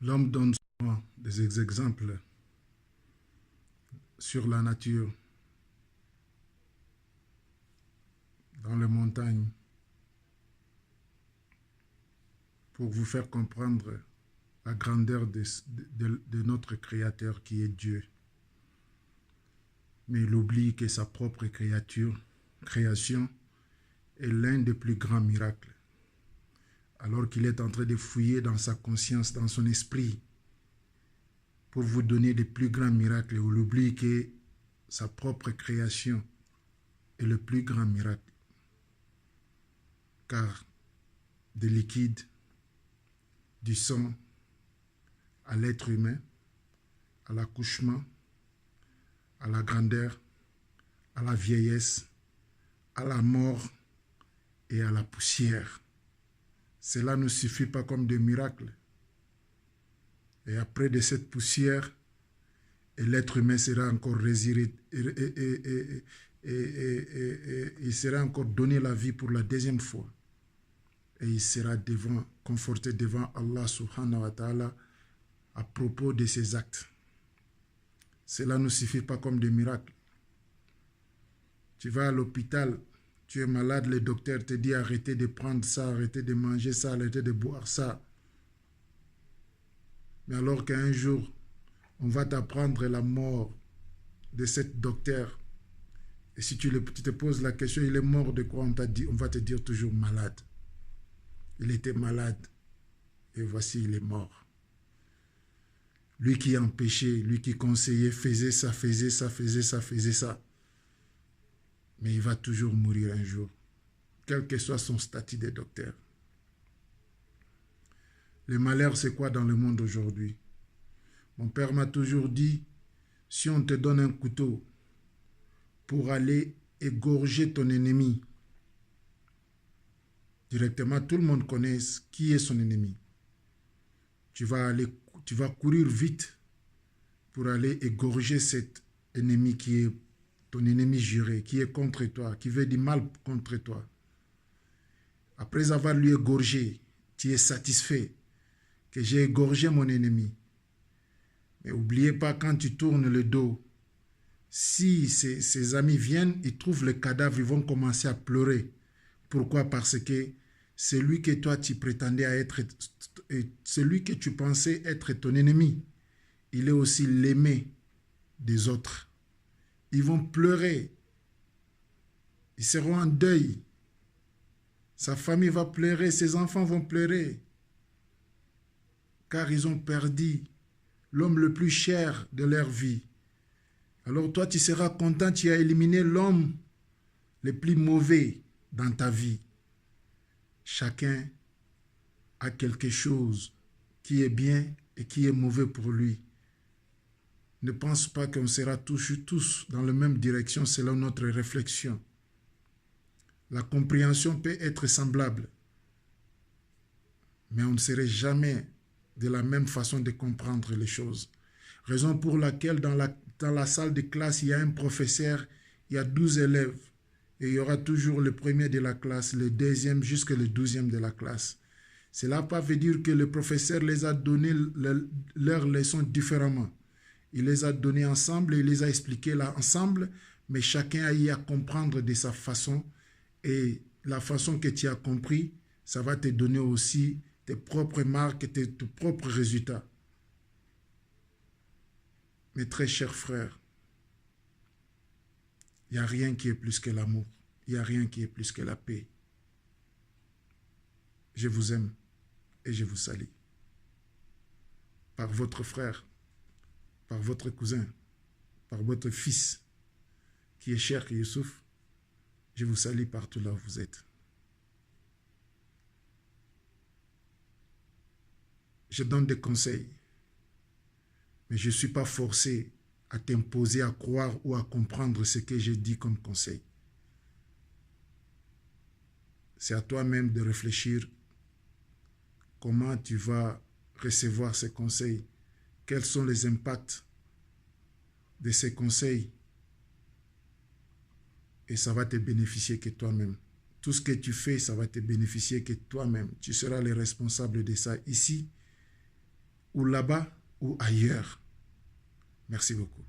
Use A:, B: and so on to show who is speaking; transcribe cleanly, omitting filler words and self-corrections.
A: L'homme donne souvent des exemples sur la nature, dans les montagnes, pour vous faire comprendre la grandeur de notre Créateur qui est Dieu. Mais il oublie que sa propre création est l'un des plus grands miracles. Alors qu'il est en train de fouiller dans sa conscience, dans son esprit, pour vous donner les plus grands miracles, il oublie que sa propre création est le plus grand miracle. Car des liquides, du sang, à l'être humain, à l'accouchement, à la grandeur, à la vieillesse, à la mort et à la poussière. Cela ne suffit pas comme des miracles. Et après de cette poussière, l'être humain sera encore résiré, il sera encore donné la vie pour la deuxième fois. Et il sera conforté devant Allah subhanahu wa ta'ala à propos de ses actes. Cela ne suffit pas comme des miracles. Tu vas à l'hôpital, tu es malade, le docteur te dit arrêtez de prendre ça, arrêtez de manger ça, arrêtez de boire ça. Mais alors qu'un jour, on va t'apprendre la mort de cet docteur. Et si tu te poses la question, il est mort de quoi? On va te dire toujours malade. Il était malade et voici, il est mort. Lui qui empêchait, lui qui conseillait, faisait ça. Mais il va toujours mourir un jour, quel que soit son statut de docteur. Le malheur, c'est quoi dans le monde aujourd'hui? Mon père m'a toujours dit, si on te donne un couteau pour aller égorger ton ennemi, directement, tout le monde connaît qui est son ennemi. Tu vas courir vite pour aller égorger cet ennemi qui est ton ennemi juré, qui est contre toi, qui veut du mal contre toi. Après avoir lui égorgé, tu es satisfait que j'ai égorgé mon ennemi. Mais n'oubliez pas, quand tu tournes le dos, si ses amis viennent, ils trouvent le cadavre, ils vont commencer à pleurer. Pourquoi? Parce que celui que toi tu prétendais être, celui que tu pensais être ton ennemi, il est aussi l'aimé des autres. Ils vont pleurer. Ils seront en deuil. Sa famille va pleurer, ses enfants vont pleurer. Car ils ont perdu l'homme le plus cher de leur vie. Alors toi, tu seras content, tu as éliminé l'homme le plus mauvais dans ta vie. Chacun a quelque chose qui est bien et qui est mauvais pour lui. Ne pense pas qu'on sera tous dans la même direction selon notre réflexion. La compréhension peut être semblable, mais on ne serait jamais de la même façon de comprendre les choses. Raison pour laquelle dans la salle de classe, il y a un professeur, il y a 12 élèves, et il y aura toujours le premier de la classe, le deuxième jusqu'au 12e de la classe. Cela ne veut pas dire que le professeur les a donné leurs leçons différemment. Il les a données ensemble, il les a expliquées là ensemble, mais chacun a eu à comprendre de sa façon. Et la façon que tu as compris, ça va te donner aussi tes propres marques et tes propres résultats. Mes très chers frères, il n'y a rien qui est plus que l'amour. Il n'y a rien qui est plus que la paix. Je vous aime et je vous salue. Par votre frère, par votre cousin, par votre fils, qui est cher que Youssouf, je vous salue partout là où vous êtes. Je donne des conseils, mais je ne suis pas forcé à t'imposer à croire ou à comprendre ce que j'ai dit comme conseil. C'est à toi-même de réfléchir comment tu vas recevoir ces conseils, quels sont les impacts de ces conseils, et ça va te bénéficier que toi-même. Tout ce que tu fais, ça va te bénéficier que toi-même. Tu seras le responsable de ça ici ou là-bas ou ailleurs. Merci beaucoup.